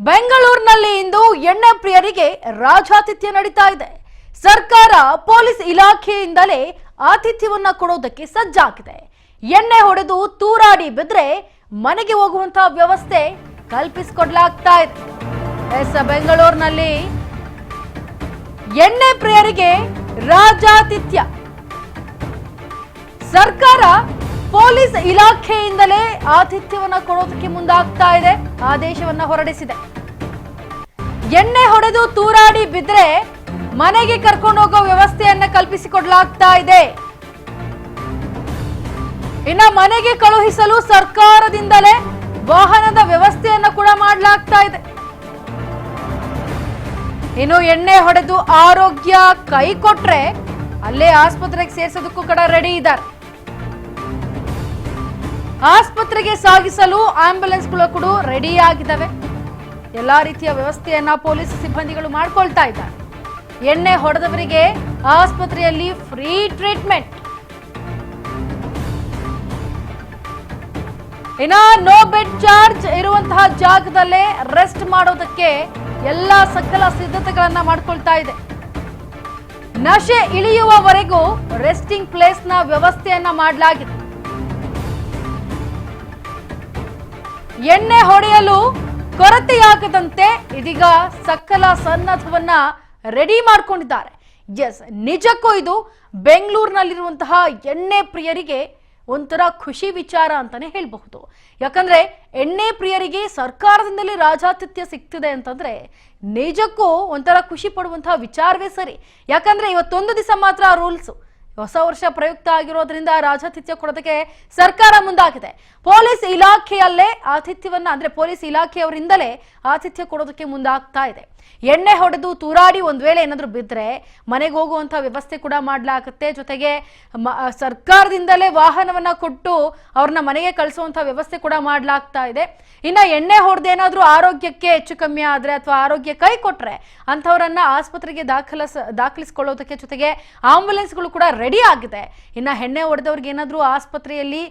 ಬೆಂಗಳೂರಿನಲ್ಲಿ ಇಂದು ಎಣ್ಣೆ ಪ್ರಿಯರಿಗೆ ರಾಜಾತಿಥ್ಯ ನಡೀತಾ ಇದೆ. ಸರ್ಕಾರ ಪೊಲೀಸ್ ಇಲಾಖೆಯಿಂದಲೇ ಆತಿಥ್ಯವನ್ನ ಕೊಡೋದಕ್ಕೆ ಸಜ್ಜಾಗಿದೆ. ಎಣ್ಣೆ ಹೊಡೆದು ತೂರಾಡಿ ಬಿದ್ರೆ ಮನೆಗೆ ಹೋಗುವಂತಹ ವ್ಯವಸ್ಥೆ ಕಲ್ಪಿಸಿಕೊಡಲಾಗ್ತಾ ಇದೆ. ಬೆಂಗಳೂರಿನಲ್ಲಿ ಎಣ್ಣೆ ಪ್ರಿಯರಿಗೆ ರಾಜಾತಿಥ್ಯ. ಸರ್ಕಾರ ಪೊಲೀಸ್ ಇಲಾಖೆಯಿಂದಲೇ ಆತಿಥ್ಯವನ್ನ ಕೊಡೋದಕ್ಕೆ ಮುಂದಾಗ್ತಾ ಇದೆ. ಆದೇಶವನ್ನ ಹೊರಡಿಸಿದೆ. ಎಣ್ಣೆ ಹೊಡೆದು ತೂರಾಡಿ ಬಿದ್ರೆ ಮನೆಗೆ ಕರ್ಕೊಂಡು ಹೋಗೋ ವ್ಯವಸ್ಥೆಯನ್ನ ಕಲ್ಪಿಸಿಕೊಡಲಾಗ್ತಾ ಇದೆ. ಇನ್ನ ಮನೆಗೆ ಕಳುಹಿಸಲು ಸರ್ಕಾರದಿಂದಲೇ ವಾಹನದ ವ್ಯವಸ್ಥೆಯನ್ನ ಕೂಡ ಮಾಡಲಾಗ್ತಾ ಇದೆ. ಇನ್ನು ಎಣ್ಣೆ ಹೊಡೆದು ಆರೋಗ್ಯ ಕೈ ಕೊಟ್ರೆ ಅಲ್ಲೇ ಆಸ್ಪತ್ರೆಗೆ ಸೇರಿಸೋದಕ್ಕೂ ಕೂಡ ರೆಡಿ ಇದ್ದಾರೆ. ಆಸ್ಪತ್ರೆಗೆ ಸಾಗಿಸಲು ಆಂಬ್ಯುಲೆನ್ಸ್ಗಳು ಕೂಡ ರೆಡಿ ಆಗಿದ್ದಾವೆ. ಎಲ್ಲಾ ರೀತಿಯ ವ್ಯವಸ್ಥೆಯನ್ನ ಪೊಲೀಸ್ ಸಿಬ್ಬಂದಿಗಳು ಮಾಡ್ಕೊಳ್ತಾ ಇದ್ದಾರೆ. ಎಣ್ಣೆ ಹೊಡೆದವರಿಗೆ ಆಸ್ಪತ್ರೆಯಲ್ಲಿ ಫ್ರೀ ಟ್ರೀಟ್ಮೆಂಟ್. ಇನ್ನ ನೋ ಬೆಡ್ ಚಾರ್ಜ್ ಇರುವಂತಹ ಜಾಗದಲ್ಲೇ ರೆಸ್ಟ್ ಮಾಡೋದಕ್ಕೆ ಎಲ್ಲಾ ಸಕಲ ಸಿದ್ಧತೆಗಳನ್ನ ಮಾಡ್ಕೊಳ್ತಾ ಇದೆ. ನಶೆ ಇಳಿಯುವವರೆಗೂ ರೆಸ್ಟಿಂಗ್ ಪ್ಲೇಸ್ ನ ವ್ಯವಸ್ಥೆಯನ್ನ ಮಾಡಲಾಗಿದೆ. ಎಣ್ಣೆ ಹೊಡೆಯಲು ಕೊರತೆಯಾಗದಂತೆ ಇದೀಗ ಸಕಲ ಸನ್ನದ್ಧವನ್ನ ರೆಡಿ ಮಾಡ್ಕೊಂಡಿದ್ದಾರೆ. ಎಸ್, ನಿಜಕ್ಕೂ ಇದು ಬೆಂಗಳೂರಿನಲ್ಲಿರುವಂತಹ ಎಣ್ಣೆ ಪ್ರಿಯರಿಗೆ ಒಂಥರ ಖುಷಿ ವಿಚಾರ ಅಂತಾನೆ ಹೇಳ್ಬಹುದು. ಯಾಕಂದ್ರೆ ಎಣ್ಣೆ ಪ್ರಿಯರಿಗೆ ಸರ್ಕಾರದಿಂದಲೇ ರಾಜಾತಿಥ್ಯ ಸಿಗ್ತಿದೆ ಅಂತಂದ್ರೆ ನಿಜಕ್ಕೂ ಒಂಥರ ಖುಷಿ ಪಡುವಂತಹ ವಿಚಾರವೇ ಸರಿ. ಯಾಕಂದ್ರೆ ಇವತ್ತೊಂದು ದಿವಸ ಮಾತ್ರ ರೂಲ್ಸ್, ಹೊಸ ವರ್ಷ ಪ್ರಯುಕ್ತ ಆಗಿರೋದ್ರಿಂದ ರಾಜಾತಿಥ್ಯ ಕೊಡೋದಕ್ಕೆ ಸರ್ಕಾರ ಮುಂದಾಗಿದೆ. ಪೊಲೀಸ್ ಇಲಾಖೆಯಲ್ಲೇ ಆತಿಥ್ಯವನ್ನ ಅಂದ್ರೆ ಪೊಲೀಸ್ ಇಲಾಖೆಯವರಿಂದಲೇ ಆತಿಥ್ಯ ಕೊಡೋದಕ್ಕೆ ಮುಂದಾಗ್ತಾ ಇದೆ. ಎಣ್ಣೆ ಹೊಡೆದು ತೂರಾಡಿ ಒಂದ್ ವೇಳೆ ಏನಾದ್ರೂ ಬಿದ್ರೆ ಮನೆಗೆ ಹೋಗುವಂತಹ ವ್ಯವಸ್ಥೆ ಕೂಡ ಮಾಡ್ಲಾಗುತ್ತೆ. ಜೊತೆಗೆ ಸರ್ಕಾರದಿಂದಲೇ ವಾಹನವನ್ನ ಕೊಟ್ಟು ಅವ್ರನ್ನ ಮನೆಗೆ ಕಳಿಸುವಂತಹ ವ್ಯವಸ್ಥೆ ಕೂಡ ಮಾಡ್ಲಾಗ್ತಾ ಇದೆ. ಇನ್ನ ಎಣ್ಣೆ ಹೊಡೆದೇನಾದ್ರೂ ಆರೋಗ್ಯಕ್ಕೆ ಹೆಚ್ಚು ಕಮ್ಮಿ ಆದ್ರೆ ಅಥವಾ ಆರೋಗ್ಯ ಕೈ ಕೊಟ್ರೆ ಅಂಥವ್ರನ್ನ ಆಸ್ಪತ್ರೆಗೆ ದಾಖಲಿಸಿಕೊಳ್ಳೋದಕ್ಕೆ ಜೊತೆಗೆ ಆಂಬ್ಯುಲೆನ್ಸ್ಗಳು ಕೂಡ ರೆಡಿ ಆಗಿದೆ. ಇನ್ನ ಎಣ್ಣೆ ಹೊಡೆದವ್ರಿಗೆ ಏನಾದ್ರೂ ಆಸ್ಪತ್ರೆಯಲ್ಲಿ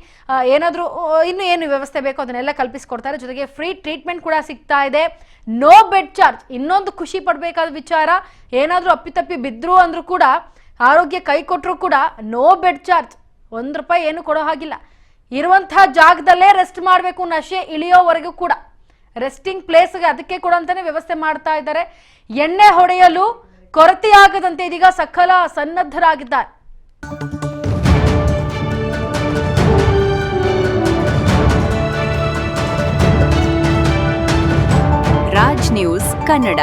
ಏನಾದ್ರೂ ಇನ್ನು ಏನು ವ್ಯವಸ್ಥೆ ಬೇಕೋ ಅದನ್ನೆಲ್ಲ ಕಲ್ಪಿಸಿಕೊಡ್ತಾರೆ. ಜೊತೆಗೆ ಫ್ರೀ ಟ್ರೀಟ್ಮೆಂಟ್ ಕೂಡ ಸಿಗ್ತಾ ಇದೆ. ನೋ ಬೆಡ್ ಚಾರ್ಜ್ ಇನ್ನೊಂದು ಖುಷಿ ಪಡಬೇಕಾದ ವಿಚಾರ. ಏನಾದ್ರೂ ಅಪ್ಪಿತಪ್ಪಿ ಬಿದ್ರು ಅಂದ್ರೂ ಕೂಡ ಆರೋಗ್ಯ ಕೈ ಕೊಟ್ಟರು ಕೂಡ ನೋ ಬೆಡ್ ಚಾರ್ಜ್, ₹1 ಏನು ಕೊಡೋ ಹಾಗಿಲ್ಲ. ಇರುವಂತಹ ಜಾಗದಲ್ಲೇ ರೆಸ್ಟ್ ಮಾಡಬೇಕು, ನಶೆ ಇಳಿಯೋವರೆಗೂ ಕೂಡ ರೆಸ್ಟಿಂಗ್ ಪ್ಲೇಸ್ಗೆ ಅದಕ್ಕೆ ಕೂಡ ಅಂತಾನೆ ವ್ಯವಸ್ಥೆ ಮಾಡ್ತಾ ಇದ್ದಾರೆ. ಎಣ್ಣೆ ಹೊಡೆಯಲು ಕೊರತೆಯಾಗದಂತೆ ಇದೀಗ ಸಕಲ ಸನ್ನದ್ಧರಾಗಿದ್ದಾರೆ. ರಾಜ್ ನ್ಯೂಸ್ ಕನ್ನಡ.